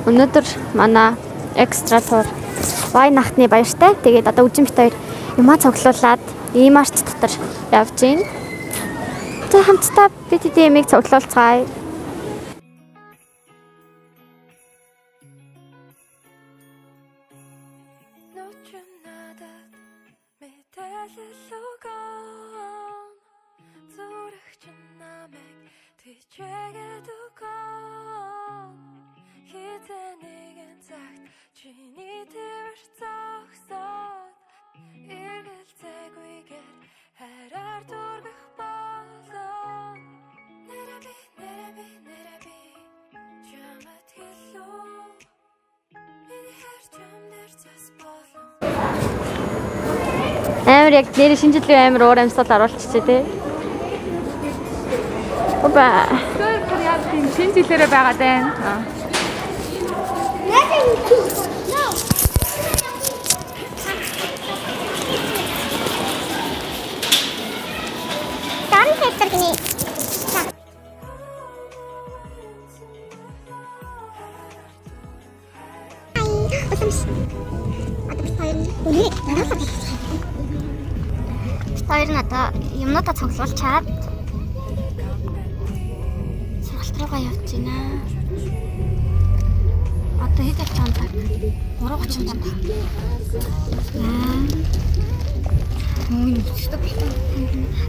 Өнөөдөр манай экстра тур Вайн нахтны баяртай. Тэгээд одоо үжим бит хоёр юмаа цуглуулад ийм арч дотор явж гин. Тэг хамтдаа бид ямиг цуглуулцгаая. Амар яг нэр шинжилгээ амар уур амьсгал оруулчихжээ тий. Опа. Тэр яг тийм шинжилээрээ байгаад байна. Дан хэвтэр гинэ. Хоёр нь одоо юмнуудаа цуглуулчаад сургалт руугаа явж байна. Одоо хэд явж байгаа юм бэ? 3:30 байна. Өчтөг болтой.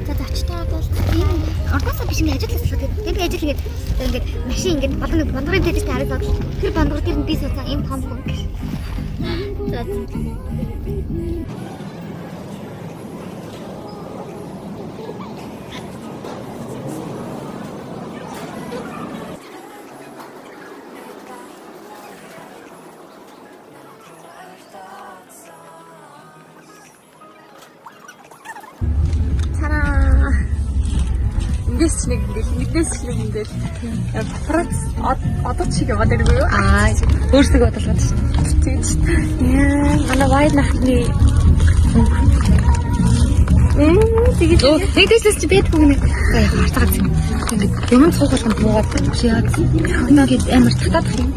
За очтойгоо бол ийм ордоосоо биш ингээд ажил хийх гэдэг. Тэгээд ажил хийгээд ингээд машин ингээд бондгорын дэжтэй харагдаад тэр бондгор дээр нь би суусан ийм том хүн. За Нэгдээс нэг ингээд папарац одоо чиг яваад иргүй юу? Өөрсдөө бодлоод шин. Яа, манай Вайн нахны тэгээд нэгдээс чи бэт бүгнэ. Хартагц. Ингээд юм цуглуулсан буугаад шиад. Ингээд амар татаад юм.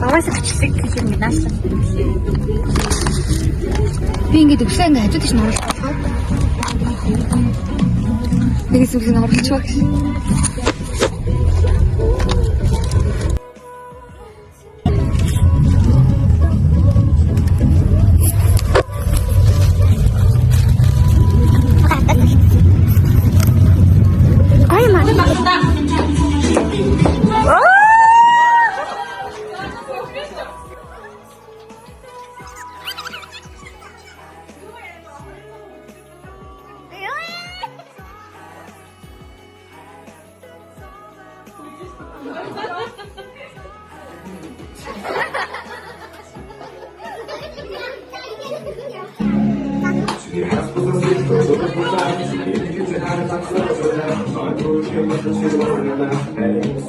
Аваасаа бичлэг гэж юм наасан. Би ингээд өглөө ингээд хажууд чинь оруулах. Нэгээс үгүй оруулчихваа.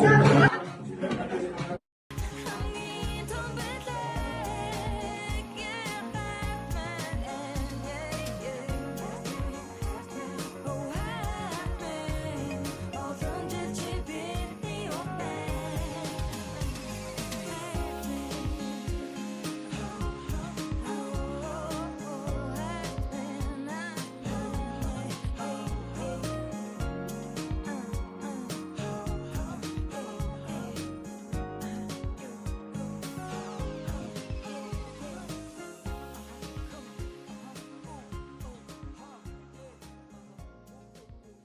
Thank you.